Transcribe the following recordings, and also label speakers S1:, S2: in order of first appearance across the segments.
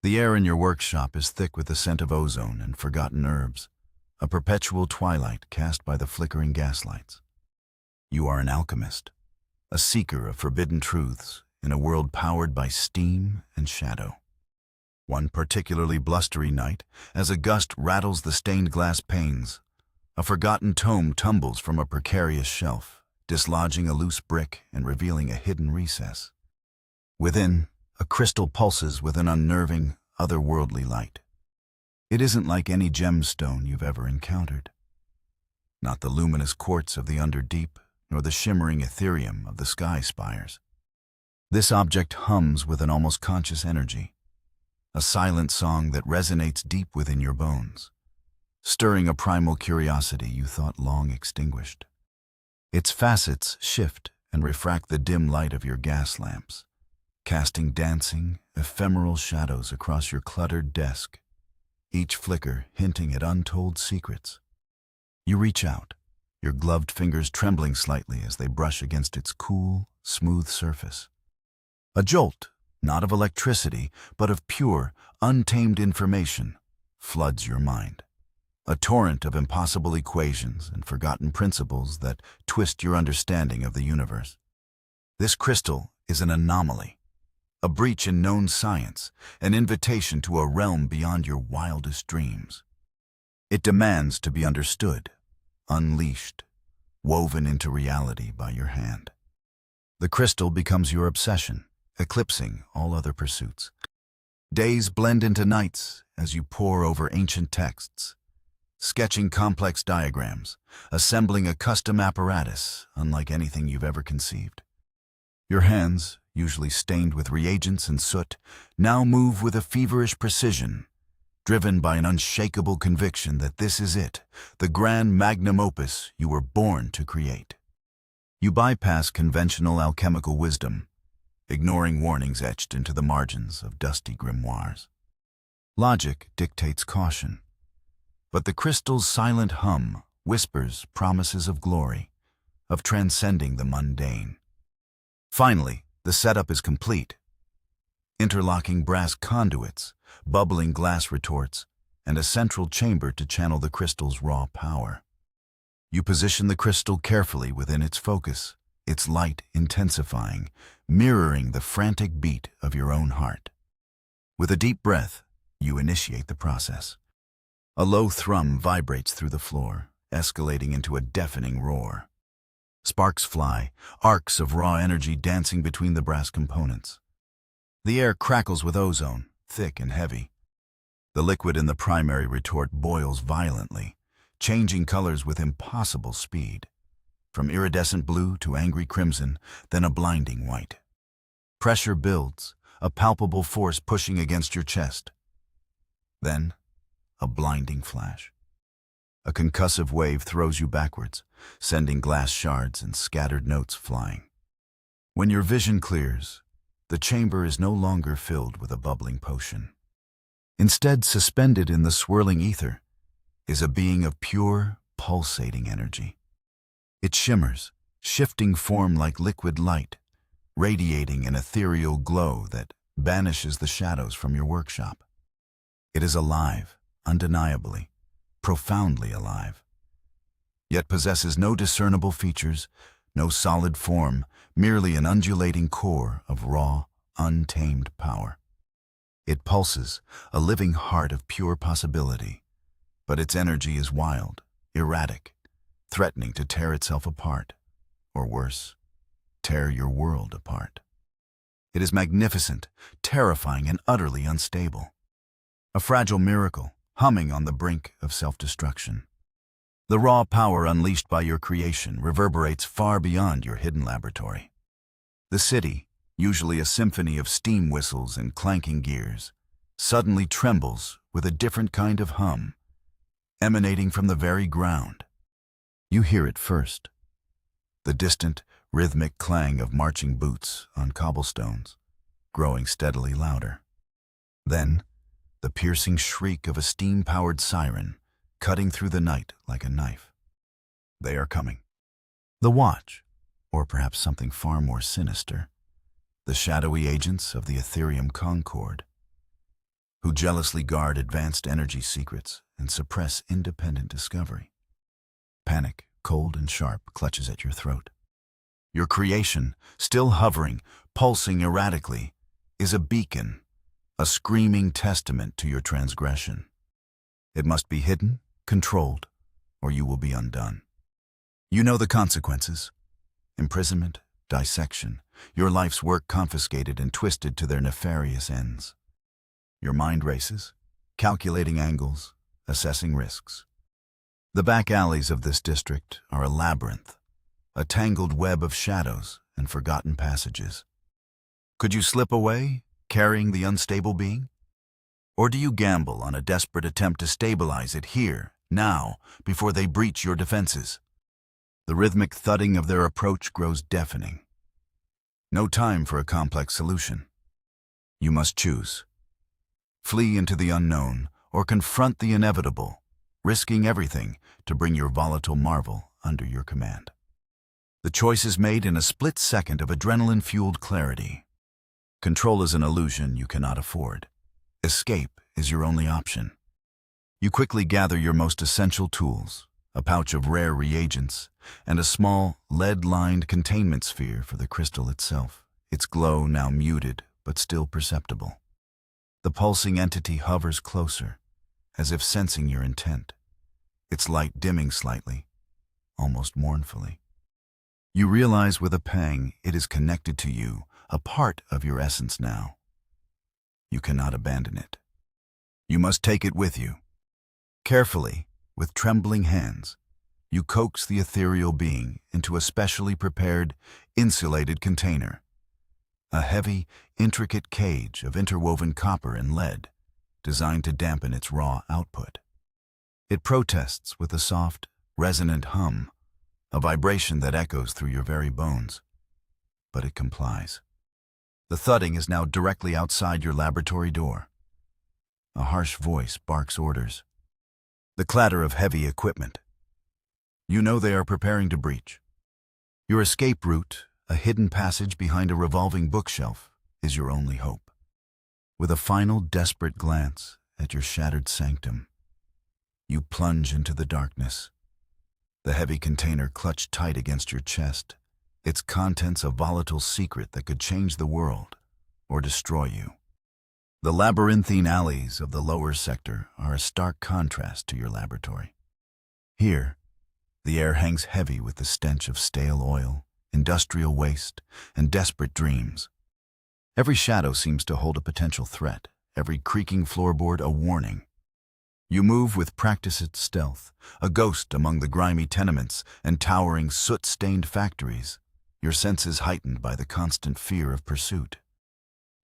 S1: The air in your workshop is thick with the scent of ozone and forgotten herbs, a perpetual twilight cast by the flickering gaslights. You are an alchemist, a seeker of forbidden truths in a world powered by steam and shadow. One particularly blustery night, as a gust rattles the stained glass panes, a forgotten tome tumbles from a precarious shelf, dislodging a loose brick and revealing a hidden recess. Within, a crystal pulses with an unnerving, otherworldly light. It isn't like any gemstone you've ever encountered. Not the luminous quartz of the underdeep, nor the shimmering ethereum of the sky spires. This object hums with an almost conscious energy, a silent song that resonates deep within your bones, stirring a primal curiosity you thought long extinguished. Its facets shift and refract the dim light of your gas lamps, casting dancing, ephemeral shadows across your cluttered desk, each flicker hinting at untold secrets. You reach out, your gloved fingers trembling slightly as they brush against its cool, smooth surface. A jolt, not of electricity, but of pure, untamed information, floods your mind. A torrent of impossible equations and forgotten principles that twist your understanding of the universe. This crystal is an anomaly, a breach in known science, an invitation to a realm beyond your wildest dreams. It demands to be understood, unleashed, woven into reality by your hand. The crystal becomes your obsession, eclipsing all other pursuits. Days blend into nights as you pore over ancient texts, sketching complex diagrams, assembling a custom apparatus unlike anything you've ever conceived. Your hands, usually stained with reagents and soot, now move with a feverish precision, driven by an unshakable conviction that this is it, the grand magnum opus you were born to create. You bypass conventional alchemical wisdom, ignoring warnings etched into the margins of dusty grimoires. Logic dictates caution, but the crystal's silent hum whispers promises of glory, of transcending the mundane. Finally, the setup is complete. Interlocking brass conduits, bubbling glass retorts, and a central chamber to channel the crystal's raw power. You position the crystal carefully within its focus, its light intensifying, mirroring the frantic beat of your own heart. With a deep breath, you initiate the process. A low thrum vibrates through the floor, escalating into a deafening roar. Sparks fly, arcs of raw energy dancing between the brass components. The air crackles with ozone, thick and heavy. The liquid in the primary retort boils violently, changing colors with impossible speed, from iridescent blue to angry crimson, then a blinding white. Pressure builds, a palpable force pushing against your chest. Then, a blinding flash. A concussive wave throws you backwards, sending glass shards and scattered notes flying. When your vision clears, the chamber is no longer filled with a bubbling potion. Instead, suspended in the swirling ether, is a being of pure, pulsating energy. It shimmers, shifting form like liquid light, radiating an ethereal glow that banishes the shadows from your workshop. It is alive, undeniably, profoundly alive, yet possesses no discernible features, no solid form, merely an undulating core of raw, untamed power. It pulses, a living heart of pure possibility, but its energy is wild, erratic, threatening to tear itself apart, or worse, tear your world apart. It is magnificent, terrifying, and utterly unstable. A fragile miracle, humming on the brink of self-destruction. The raw power unleashed by your creation reverberates far beyond your hidden laboratory. The city, usually a symphony of steam whistles and clanking gears, suddenly trembles with a different kind of hum, emanating from the very ground. You hear it first, the distant, rhythmic clang of marching boots on cobblestones, growing steadily louder. Then, the piercing shriek of a steam-powered siren, cutting through the night like a knife. They are coming. The Watch, or perhaps something far more sinister, the shadowy agents of the Ethereum Concord. who jealously guard advanced energy secrets and suppress independent discovery. Panic, cold and sharp, clutches at your throat. Your creation, still hovering, pulsing erratically, is a beacon, a screaming testament to your transgression. It must be hidden, controlled, or you will be undone. You know the consequences: imprisonment, dissection, your life's work confiscated and twisted to their nefarious ends. Your mind races, calculating angles, assessing risks. The back alleys of this district are a labyrinth, a tangled web of shadows and forgotten passages. Could you slip away, carrying the unstable being? Or do you gamble on a desperate attempt to stabilize it here, now, before they breach your defenses? The rhythmic thudding of their approach grows deafening. No time for a complex solution. You must choose. Flee into the unknown or confront the inevitable, risking everything to bring your volatile marvel under your command. The choice is made in a split second of adrenaline-fueled clarity. Control is an illusion you cannot afford. Escape is your only option. You quickly gather your most essential tools, a pouch of rare reagents, and a small, lead-lined containment sphere for the crystal itself, its glow now muted but still perceptible. The pulsing entity hovers closer, as if sensing your intent, its light dimming slightly, almost mournfully. You realize with a pang it is connected to you, a part of your essence now. You cannot abandon it. You must take it with you. Carefully, with trembling hands, you coax the ethereal being into a specially prepared, insulated container. A heavy, intricate cage of interwoven copper and lead, designed to dampen its raw output. It protests with a soft, resonant hum, a vibration that echoes through your very bones. But it complies. The thudding is now directly outside your laboratory door. A harsh voice barks orders. The clatter of heavy equipment. You know they are preparing to breach. Your escape route, a hidden passage behind a revolving bookshelf, is your only hope. With a final desperate glance at your shattered sanctum, you plunge into the darkness. The heavy container clutched tight against your chest, its contents a volatile secret that could change the world or destroy you. The labyrinthine alleys of the lower sector are a stark contrast to your laboratory. Here, the air hangs heavy with the stench of stale oil, industrial waste, and desperate dreams. Every shadow seems to hold a potential threat, every creaking floorboard a warning. You move with practiced stealth, a ghost among the grimy tenements and towering soot-stained factories, your senses heightened by the constant fear of pursuit.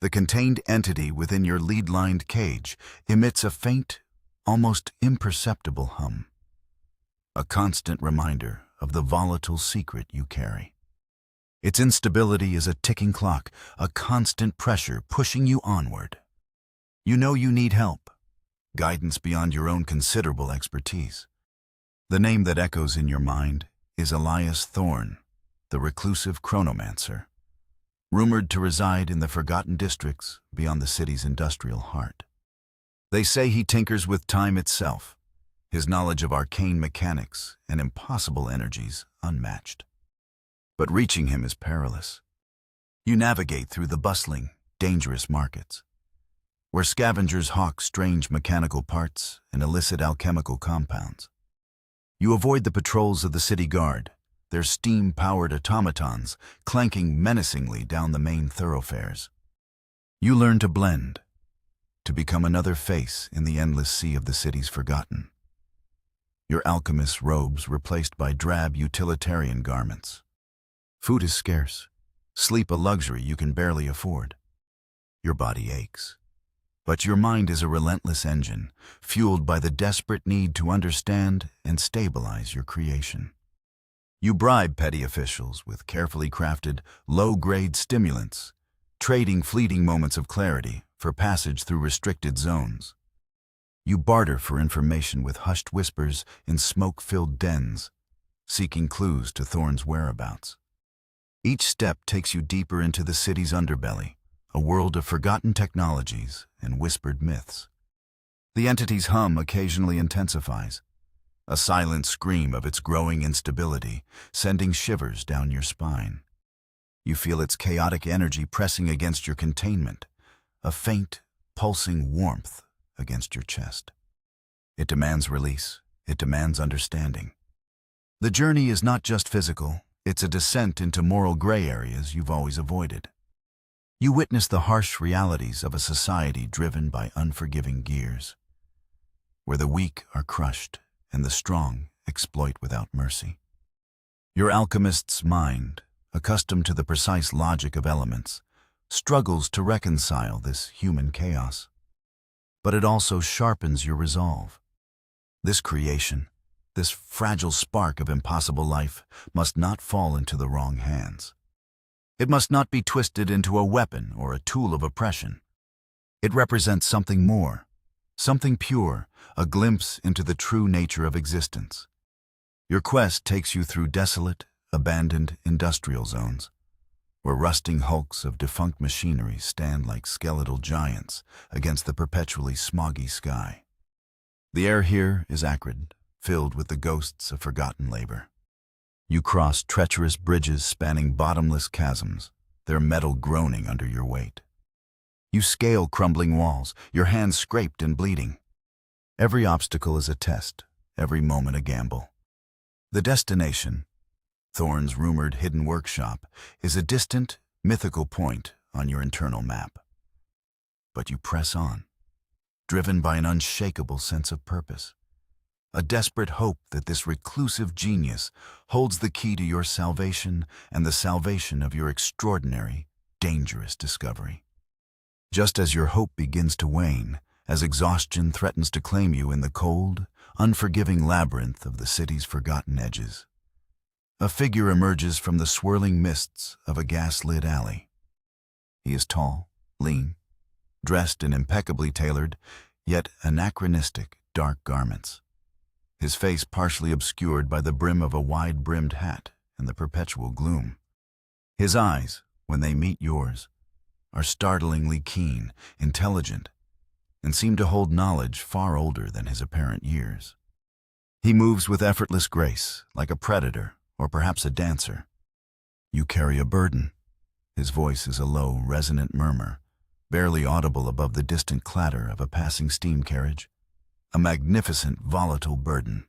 S1: The contained entity within your lead-lined cage emits a faint, almost imperceptible hum, a constant reminder of the volatile secret you carry. Its instability is a ticking clock, a constant pressure pushing you onward. You know you need help, guidance beyond your own considerable expertise. The name that echoes in your mind is Elias Thorne, the reclusive chronomancer, rumored to reside in the forgotten districts beyond the city's industrial heart. They say he tinkers with time itself, his knowledge of arcane mechanics and impossible energies unmatched. But reaching him is perilous. You navigate through the bustling, dangerous markets, where scavengers hawk strange mechanical parts and illicit alchemical compounds. You avoid the patrols of the city guard, their steam-powered automatons clanking menacingly down the main thoroughfares. You learn to blend, to become another face in the endless sea of the city's forgotten. Your alchemist's robes replaced by drab utilitarian garments. Food is scarce, sleep a luxury you can barely afford. Your body aches, but your mind is a relentless engine, fueled by the desperate need to understand and stabilize your creation. You bribe petty officials with carefully crafted, low-grade stimulants, trading fleeting moments of clarity for passage through restricted zones. You barter for information with hushed whispers in smoke-filled dens, seeking clues to Thorne's whereabouts. Each step takes you deeper into the city's underbelly, a world of forgotten technologies and whispered myths. The entity's hum occasionally intensifies, a silent scream of its growing instability, sending shivers down your spine. You feel its chaotic energy pressing against your containment, a faint, pulsing warmth against your chest. It demands release. It demands understanding. The journey is not just physical, it's a descent into moral gray areas you've always avoided. You witness the harsh realities of a society driven by unforgiving gears, where the weak are crushed and the strong exploit without mercy. Your alchemist's mind, accustomed to the precise logic of elements, struggles to reconcile this human chaos. But it also sharpens your resolve. This creation, this fragile spark of impossible life, must not fall into the wrong hands. It must not be twisted into a weapon or a tool of oppression. It represents something more, something pure, a glimpse into the true nature of existence. Your quest takes you through desolate, abandoned industrial zones, where rusting hulks of defunct machinery stand like skeletal giants against the perpetually smoggy sky. The air here is acrid, filled with the ghosts of forgotten labor. You cross treacherous bridges spanning bottomless chasms, their metal groaning under your weight. You scale crumbling walls, your hands scraped and bleeding. Every obstacle is a test, every moment a gamble. The destination, Thorn's rumored hidden workshop, is a distant, mythical point on your internal map. But you press on, driven by an unshakable sense of purpose, a desperate hope that this reclusive genius holds the key to your salvation and the salvation of your extraordinary, dangerous discovery. Just as your hope begins to wane, as exhaustion threatens to claim you in the cold, unforgiving labyrinth of the city's forgotten edges, a figure emerges from the swirling mists of a gas-lit alley. He is tall, lean, dressed in impeccably tailored, yet anachronistic, dark garments. His face partially obscured by the brim of a wide-brimmed hat and the perpetual gloom. His eyes, when they meet yours, are startlingly keen, intelligent, and seem to hold knowledge far older than his apparent years. He moves with effortless grace, like a predator or perhaps a dancer. You carry a burden. His voice is a low, resonant murmur, barely audible above the distant clatter of a passing steam carriage. A magnificent, volatile burden.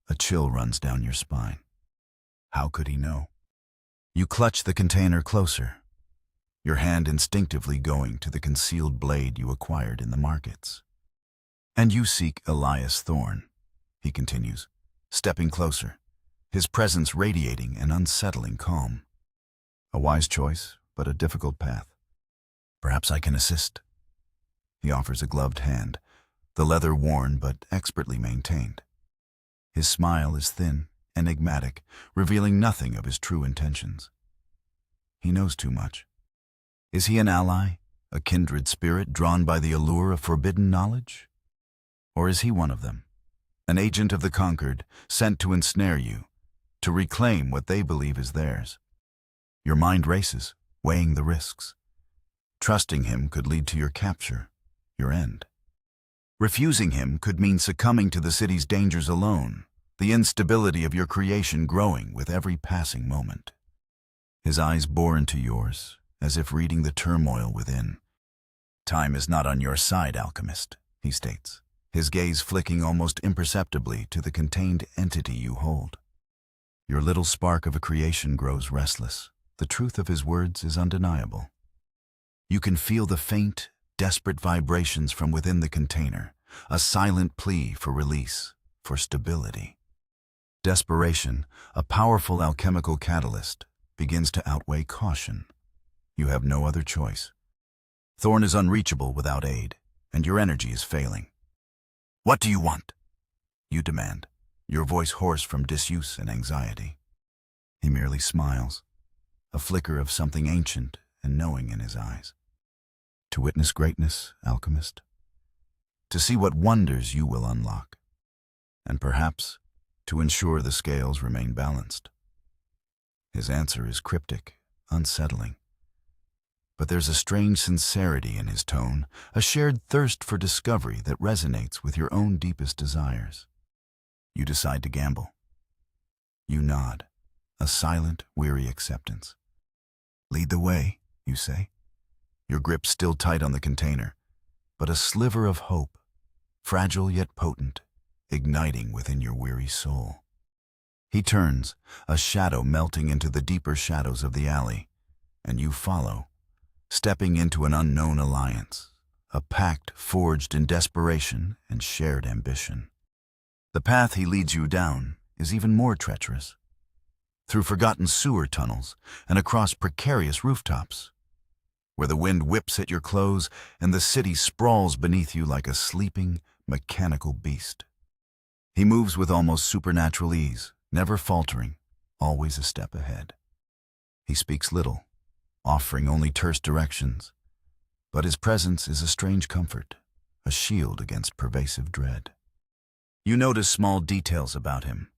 S1: A chill runs down your spine. How could he know? You clutch the container closer, your hand instinctively going to the concealed blade you acquired in the markets. And you seek Elias Thorn, he continues, stepping closer, his presence radiating an unsettling calm. A wise choice, but a difficult path. Perhaps I can assist. He offers a gloved hand, the leather worn but expertly maintained. His smile is thin, enigmatic, revealing nothing of his true intentions. He knows too much. Is he an ally, a kindred spirit drawn by the allure of forbidden knowledge? Or is he one of them, an agent of the conquered, sent to ensnare you, to reclaim what they believe is theirs? Your mind races, weighing the risks. Trusting him could lead to your capture, your end. Refusing him could mean succumbing to the city's dangers alone, the instability of your creation growing with every passing moment. His eyes bore into yours, as if reading the turmoil within. Time is not on your side, alchemist, he states, his gaze flicking almost imperceptibly to the contained entity you hold. Your little spark of a creation grows restless. The truth of his words is undeniable. You can feel the faint, desperate vibrations from within the container, a silent plea for release, for stability. Desperation, a powerful alchemical catalyst, begins to outweigh caution. You have no other choice. Thorn is unreachable without aid, and your energy is failing. What do you want? You demand, your voice hoarse from disuse and anxiety. He merely smiles, a flicker of something ancient and knowing in his eyes. To witness greatness, alchemist? To see what wonders you will unlock, and perhaps to ensure the scales remain balanced. His answer is cryptic, unsettling. but there's a strange sincerity in his tone, a shared thirst for discovery that resonates with your own deepest desires. You decide to gamble. You nod, a silent, weary acceptance. Lead the way, you say, your grip still tight on the container, but a sliver of hope, fragile yet potent, igniting within your weary soul. He turns, a shadow melting into the deeper shadows of the alley, and you follow, stepping into an unknown alliance, a pact forged in desperation and shared ambition. The path he leads you down is even more treacherous, through forgotten sewer tunnels and across precarious rooftops, where the wind whips at your clothes and the city sprawls beneath you like a sleeping, mechanical beast. He moves with almost supernatural ease, never faltering, always a step ahead. He speaks little, offering only terse directions, but his presence is a strange comfort, a shield against pervasive dread. You notice small details about him,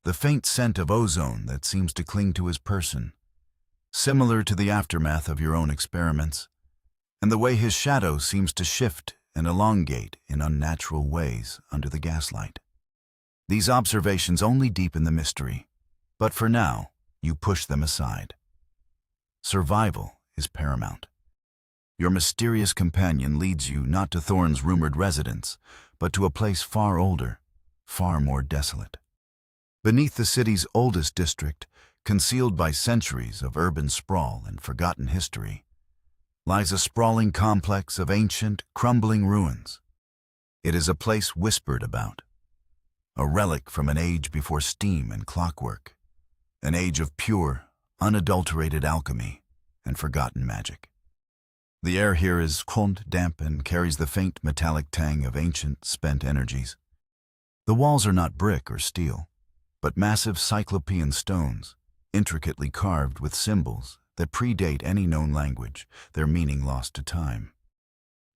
S1: the faint scent of ozone that seems to cling to his person, similar to the aftermath of your own experiments, and the way his shadow seems to shift and elongate in unnatural ways under the gaslight. These observations only deepen the mystery, but for now, you push them aside. Survival is paramount. Your mysterious companion leads you not to Thorne's rumored residence, but to a place far older, far more desolate. Beneath the city's oldest district, concealed by centuries of urban sprawl and forgotten history, lies a sprawling complex of ancient, crumbling ruins. It is a place whispered about, a relic from an age before steam and clockwork, an age of pure, unadulterated alchemy and forgotten magic. The air here is cold, damp, and carries the faint metallic tang of ancient, spent energies. The walls are not brick or steel, but massive cyclopean stones, intricately carved with symbols that predate any known language, their meaning lost to time.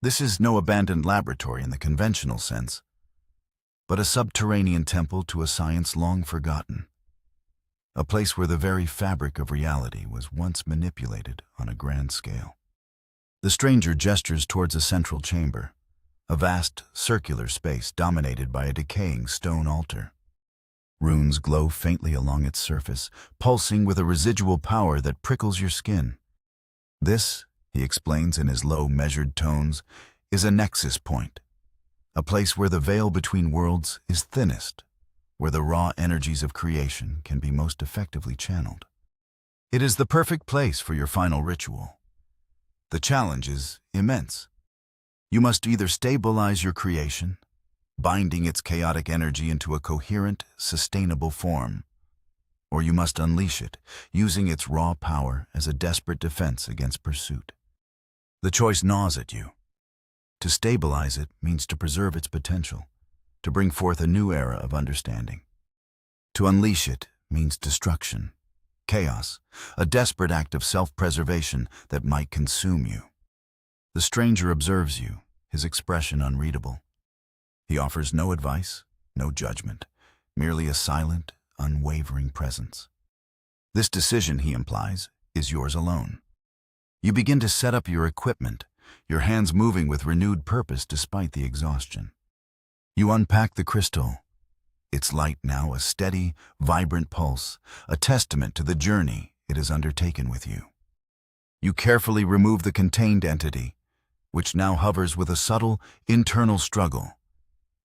S1: This is no abandoned laboratory in the conventional sense, but a subterranean temple to a science long forgotten, a place where the very fabric of reality was once manipulated on a grand scale. The stranger gestures towards a central chamber, a vast, circular space dominated by a decaying stone altar. Runes glow faintly along its surface, pulsing with a residual power that prickles your skin. This, he explains in his low, measured tones, is a nexus point, a place where the veil between worlds is thinnest, where the raw energies of creation can be most effectively channeled. It is the perfect place for your final ritual. The challenge is immense. You must either stabilize your creation, binding its chaotic energy into a coherent, sustainable form, or you must unleash it, using its raw power as a desperate defense against pursuit. The choice gnaws at you. To stabilize it means to preserve its potential, to bring forth a new era of understanding. To unleash it means destruction, chaos, a desperate act of self-preservation that might consume you. The stranger observes you, his expression unreadable. He offers no advice, no judgment, merely a silent, unwavering presence. This decision, he implies, is yours alone. You begin to set up your equipment, your hands moving with renewed purpose despite the exhaustion. You unpack the crystal, its light now a steady, vibrant pulse, a testament to the journey it has undertaken with you. You carefully remove the contained entity, which now hovers with a subtle, internal struggle,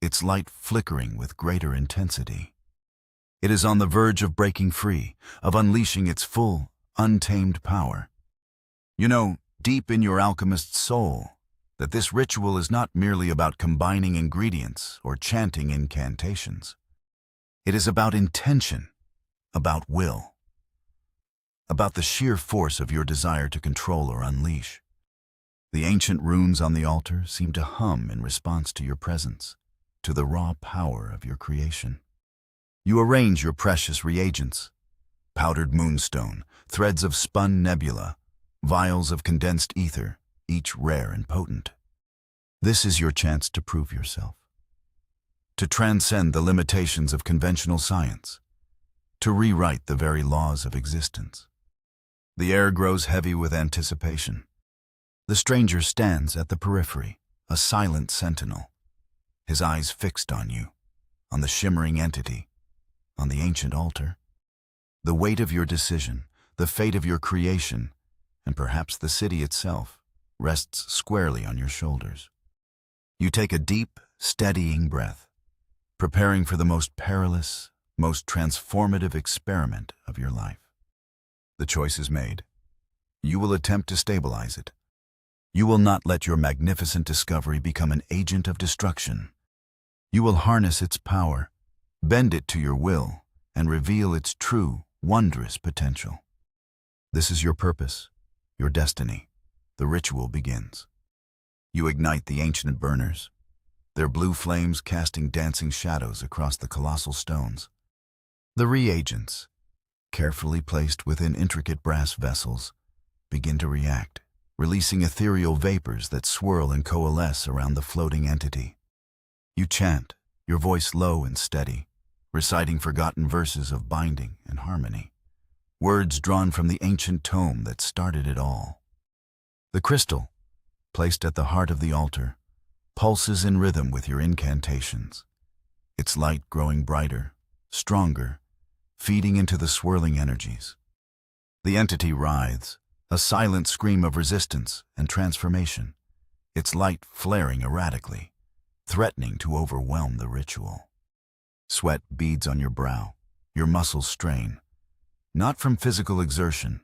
S1: its light flickering with greater intensity. It is on the verge of breaking free, of unleashing its full, untamed power. You know, deep in your alchemist's soul, that this ritual is not merely about combining ingredients or chanting incantations. It is about intention, about will, about the sheer force of your desire to control or unleash. The ancient runes on the altar seem to hum in response to your presence, to the raw power of your creation. You arrange your precious reagents, powdered moonstone, threads of spun nebula, vials of condensed ether, each rare and potent. This is your chance to prove yourself, to transcend the limitations of conventional science, to rewrite the very laws of existence. The air grows heavy with anticipation, The stranger stands at the periphery, a silent sentinel, his eyes fixed on you, on the shimmering entity, on the ancient altar. The weight of your decision, the fate of your creation, and perhaps the city itself, rests squarely on your shoulders. You take a deep, steadying breath, preparing for the most perilous, most transformative experiment of your life. The choice is made. You will attempt to stabilize it. You will not let your magnificent discovery become an agent of destruction. You will harness its power, bend it to your will, and reveal its true, wondrous potential. This is your purpose, your destiny. The ritual begins. You ignite the ancient burners, their blue flames casting dancing shadows across the colossal stones. The reagents, carefully placed within intricate brass vessels, begin to react, releasing ethereal vapors that swirl and coalesce around the floating entity. You chant, your voice low and steady, reciting forgotten verses of binding and harmony, words drawn from the ancient tome that started it all. The crystal, placed at the heart of the altar, pulses in rhythm with your incantations, its light growing brighter, stronger, feeding into the swirling energies. The entity writhes, a silent scream of resistance and transformation, its light flaring erratically, threatening to overwhelm the ritual. Sweat beads on your brow, your muscles strain, not from physical exertion,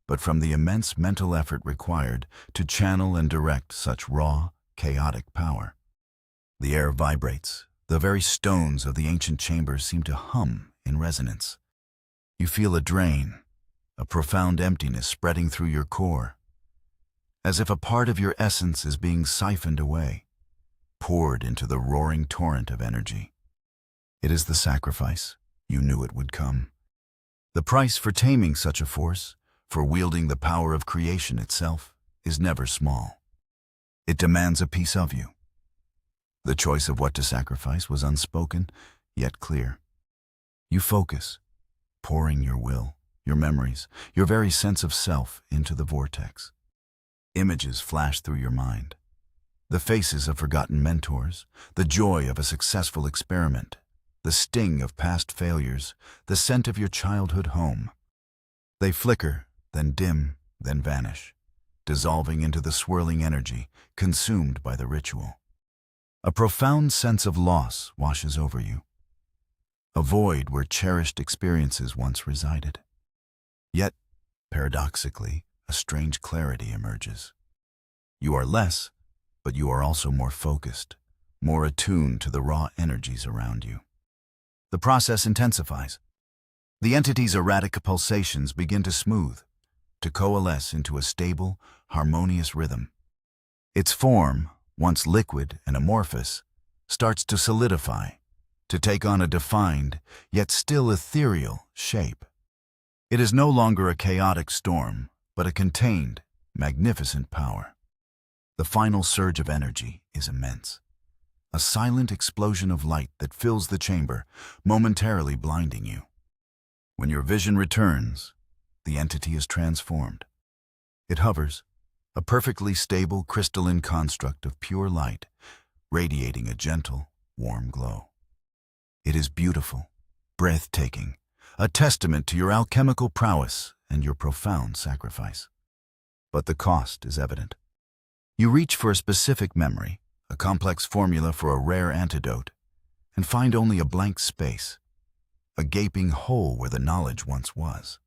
S1: but from the immense mental effort required to channel and direct such raw, chaotic power. The air vibrates. The very stones of the ancient chambers seem to hum in resonance. You feel a drain, a profound emptiness spreading through your core, as if a part of your essence is being siphoned away, poured into the roaring torrent of energy. It is the sacrifice. You knew it would come. The price for taming such a force, for wielding the power of creation itself, is never small. It demands a piece of you. The choice of what to sacrifice was unspoken, yet clear. You focus, pouring your will, your memories, your very sense of self into the vortex. Images flash through your mind. The faces of forgotten mentors, the joy of a successful experiment, the sting of past failures, the scent of your childhood home. They flicker, then dim, then vanish, dissolving into the swirling energy, consumed by the ritual. A profound sense of loss washes over you, a void where cherished experiences once resided. Yet, paradoxically, a strange clarity emerges. You are less, but you are also more focused, more attuned to the raw energies around you. The process intensifies. The entity's erratic pulsations begin to smooth, to coalesce into a stable, harmonious rhythm. Its form, once liquid and amorphous, starts to solidify, to take on a defined, yet still ethereal, shape. It is no longer a chaotic storm, but a contained, magnificent power. The final surge of energy is immense, a silent explosion of light that fills the chamber, momentarily blinding you. When your vision returns, the entity is transformed. It hovers, a perfectly stable crystalline construct of pure light, radiating a gentle, warm glow. It is beautiful, breathtaking, a testament to your alchemical prowess and your profound sacrifice. But the cost is evident. You reach for a specific memory, a complex formula for a rare antidote, and find only a blank space, a gaping hole where the knowledge once was.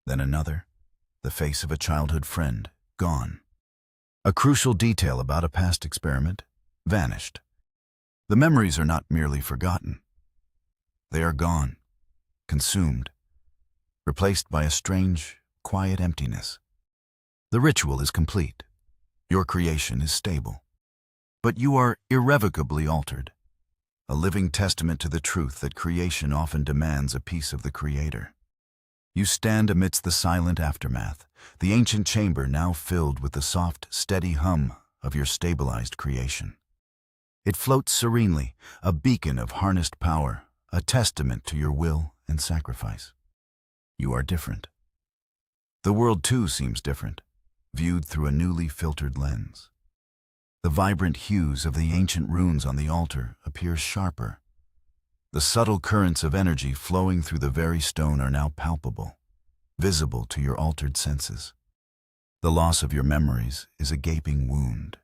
S1: Then another, the face of a childhood friend, gone. A crucial detail about a past experiment, vanished. The memories are not merely forgotten. They are gone, consumed, replaced by a strange, quiet emptiness. The ritual is complete. Your creation is stable. But you are irrevocably altered, a living testament to the truth that creation often demands a piece of the Creator. You stand amidst the silent aftermath, the ancient chamber now filled with the soft, steady hum of your stabilized creation. It floats serenely, a beacon of harnessed power, a testament to your will and sacrifice. You are different. The world too seems different, viewed through a newly filtered lens. The vibrant hues of the ancient runes on the altar appear sharper. The subtle currents of energy flowing through the very stone are now palpable, visible to your altered senses. The loss of your memories is a gaping wound,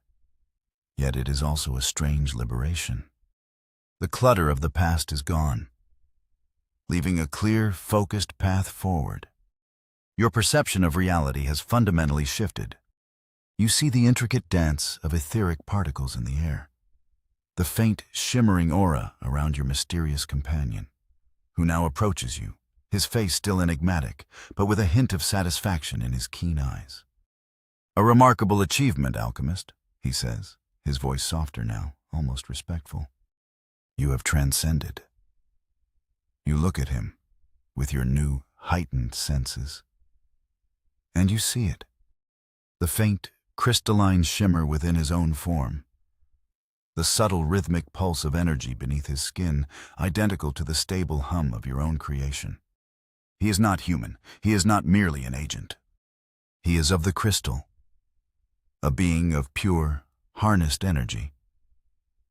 S1: yet it is also a strange liberation. The clutter of the past is gone, leaving a clear, focused path forward. Your perception of reality has fundamentally shifted. You see the intricate dance of etheric particles in the air, the faint, shimmering aura around your mysterious companion, who now approaches you, his face still enigmatic, but with a hint of satisfaction in his keen eyes. "A remarkable achievement, alchemist," he says, his voice softer now, almost respectful. "You have transcended." You look at him with your new, heightened senses, and you see it. The faint, crystalline shimmer within his own form. The subtle rhythmic pulse of energy beneath his skin, identical to the stable hum of your own creation. He is not human. He is not merely an agent. He is of the crystal, a being of pure, harnessed energy,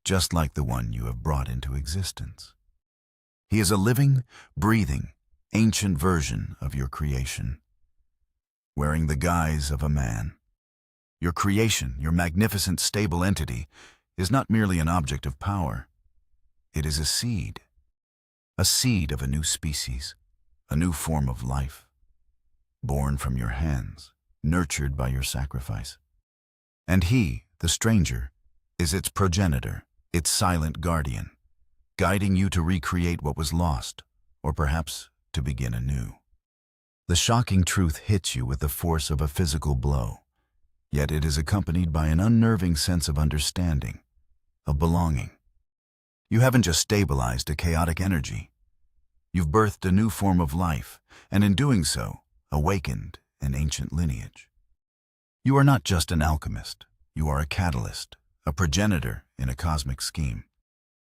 S1: just like the one you have brought into existence. He is a living, breathing, ancient version of your creation, wearing the guise of a man. Your creation, your magnificent, stable entity, is not merely an object of power. It is a seed of a new species, a new form of life, born from your hands, nurtured by your sacrifice. And he, the stranger, is its progenitor, its silent guardian, guiding you to recreate what was lost, or perhaps to begin anew. The shocking truth hits you with the force of a physical blow, yet it is accompanied by an unnerving sense of understanding, of belonging. You haven't just stabilized a chaotic energy. You've birthed a new form of life, and in doing so, awakened an ancient lineage. You are not just an alchemist. You are a catalyst, a progenitor in a cosmic scheme.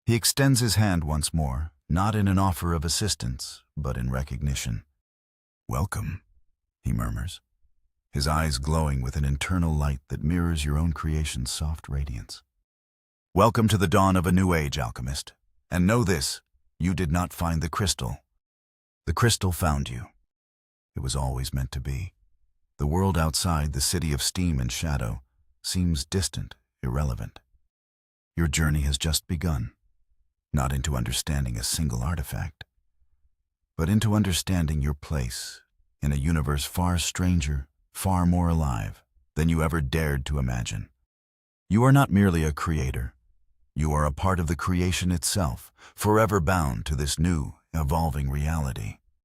S1: He extends his hand once more, not in an offer of assistance, but in recognition. "Welcome," he murmurs, his eyes glowing with an internal light that mirrors your own creation's soft radiance. "Welcome to the dawn of a new age, alchemist. And know this, you did not find the crystal. The crystal found you. It was always meant to be. The world outside, the city of steam and shadow, seems distant, irrelevant. Your journey has just begun, not into understanding a single artifact, but into understanding your place in a universe far stranger, far more alive than you ever dared to imagine. You are not merely a creator. You are a part of the creation itself, forever bound to this new, evolving reality.